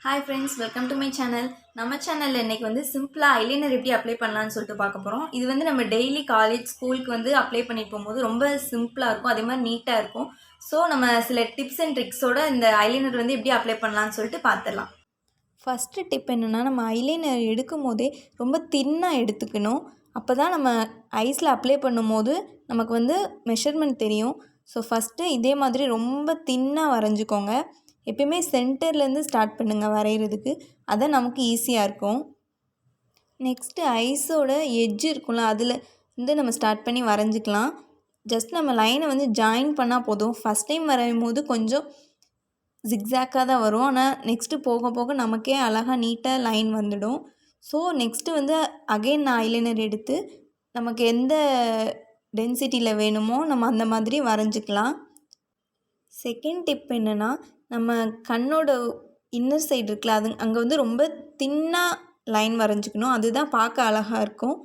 Hi friends, welcome to my channel. நம்ம சேனல்ல இன்னைக்கு வந்து சிம்பிளா ஐலைனர் எப்படி அப்ளை பண்ணலாம்னு சொல்லிட்டு பார்க்க போறோம். இது வந்து நம்ம டெய்லி காலேஜ் ஸ்கூலுக்கு வந்து அப்ளை பண்ணிட்டு போகும்போது ரொம்ப சிம்பிளா இருக்கும். அதே மாதிரி நீட்டா இருக்கும். ஸோ நம்ம சில டிப்ஸ் அண்ட் ட்ரிக்ஸோட இந்த ஐலைனர் வந்து எப்படி அப்ளை பண்ணலாம்னு சொல்லிட்டு பார்த்துடலாம். ஃபஸ்ட்டு டிப் என்னென்னா, நம்ம ஐலைனர் எடுக்கும் போதே ரொம்ப தின்னாக எடுத்துக்கணும். அப்போ தான் நம்ம ஐஸில் அப்ளை பண்ணும்போது நமக்கு வந்து மெஷர்மெண்ட் தெரியும். ஸோ ஃபஸ்ட்டு இதே மாதிரி ரொம்ப தின்னாக வரைஞ்சிக்கோங்க. எப்பயுமே சென்டர்லேருந்து ஸ்டார்ட் பண்ணுங்கள் வரைகிறதுக்கு. அதான் நமக்கு ஈஸியாக இருக்கும். நெக்ஸ்ட்டு ஐஸோட எட்ஜ் இருக்கும்ல, அதில் வந்து நம்ம ஸ்டார்ட் பண்ணி வரைஞ்சிக்கலாம். ஜஸ்ட் நம்ம லைனை வந்து ஜாயின் பண்ணால் போதும். ஃபஸ்ட் டைம் வரையும் போது கொஞ்சம் ஜிக்ஸாக்காக தான் வரும். ஆனால் நெக்ஸ்ட்டு போக போக நமக்கே அழகாக நீட்டாக லைன் வந்துடும். ஸோ நெக்ஸ்ட்டு வந்து அகெயின் நான் ஐலைனர் எடுத்து நமக்கு எந்த டென்சிட்டியில் வேணுமோ நம்ம அந்த மாதிரி வரைஞ்சிக்கலாம். செகண்ட் டிப் என்னென்னா, நம்ம கண்ணோட இன்னர் சைடு இருக்குல்ல, அது அங்கே வந்து ரொம்ப தின்னாக லைன் வரைஞ்சிக்கணும். அதுதான் பார்க்க அழகாக இருக்கும்.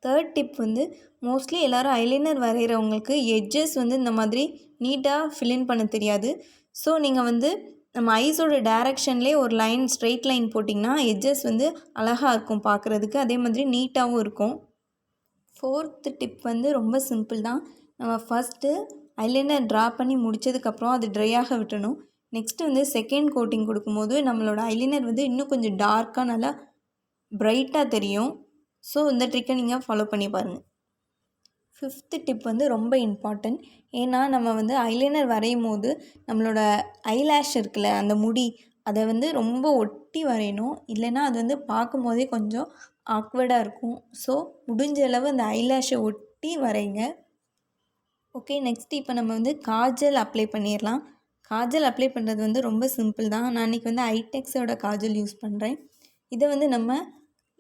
தேர்ட் டிப் வந்து மோஸ்ட்லி எல்லோரும் ஐலைனர் வரைகிறவங்களுக்கு எட்ஜஸ் வந்து இந்த மாதிரி நீட்டாக ஃபில்லின் பண்ண தெரியாது. ஸோ நீங்கள் வந்து நம்ம ஐஸோட டைரக்ஷன்லேயே ஒரு லைன் ஸ்ட்ரெயிட் லைன் போட்டிங்கன்னா எட்ஜஸ் வந்து அழகாக இருக்கும் பார்க்குறதுக்கு. அதே மாதிரி நீட்டாகவும் இருக்கும். ஃபோர்த்து டிப் வந்து ரொம்ப சிம்பிள் தான். நம்ம ஃபஸ்ட்டு ஐலைனர் ட்ரா பண்ணி முடித்ததுக்கப்புறம் அது ட்ரையாக விட்டணும். நெக்ஸ்ட்டு வந்து செகண்ட் கோட்டிங் கொடுக்கும்போது நம்மளோட ஐலைனர் வந்து இன்னும் கொஞ்சம் டார்க்காக நல்லா ப்ரைட்டாக தெரியும். ஸோ இந்த ட்ரிக்கை நீங்கள் ஃபாலோ பண்ணி பாருங்கள். ஃபிஃப்த்து டிப் வந்து ரொம்ப இம்பார்ட்டன்ட். ஏன்னா நம்ம வந்து ஐலைனர் வரையும் போது நம்மளோட ஐலேஷ் இருக்குல்ல, அந்த முடி அதை வந்து ரொம்ப ஒட்டி வரையணும். இல்லைன்னா அது வந்து பார்க்கும் போதே கொஞ்சம் ஆக்வர்டாக இருக்கும். ஸோ முடிஞ்ச அளவு அந்த ஐலேஷை ஒட்டி வரைங்க. ஓகே, நெக்ஸ்ட் இப்போ நம்ம வந்து காஜல் அப்ளை பண்ணிடலாம். காஜல் அப்ளை பண்ணுறது வந்து ரொம்ப சிம்பிள் தான். நான் இன்றைக்கி வந்து ஐடெக்ஸோட காஜல் யூஸ் பண்ணுறேன். இதை வந்து நம்ம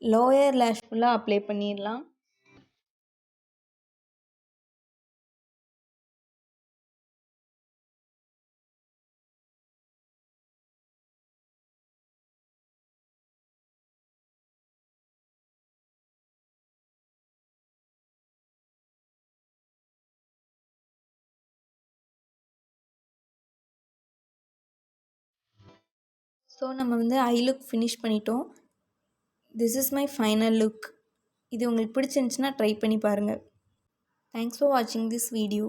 லோயர் லேஷ் ஃபுல்லாக அப்ளை பண்ணிடலாம். ஸோ நம்ம வந்து ஐ லுக் ஃபினிஷ் பண்ணிட்டோம். This is my final look. இது உங்களுக்கு பிடிச்சிருந்துச்சுன்னா ட்ரை பண்ணி பாருங்கள். தேங்க்ஸ் ஃபார் வாட்சிங் திஸ் வீடியோ.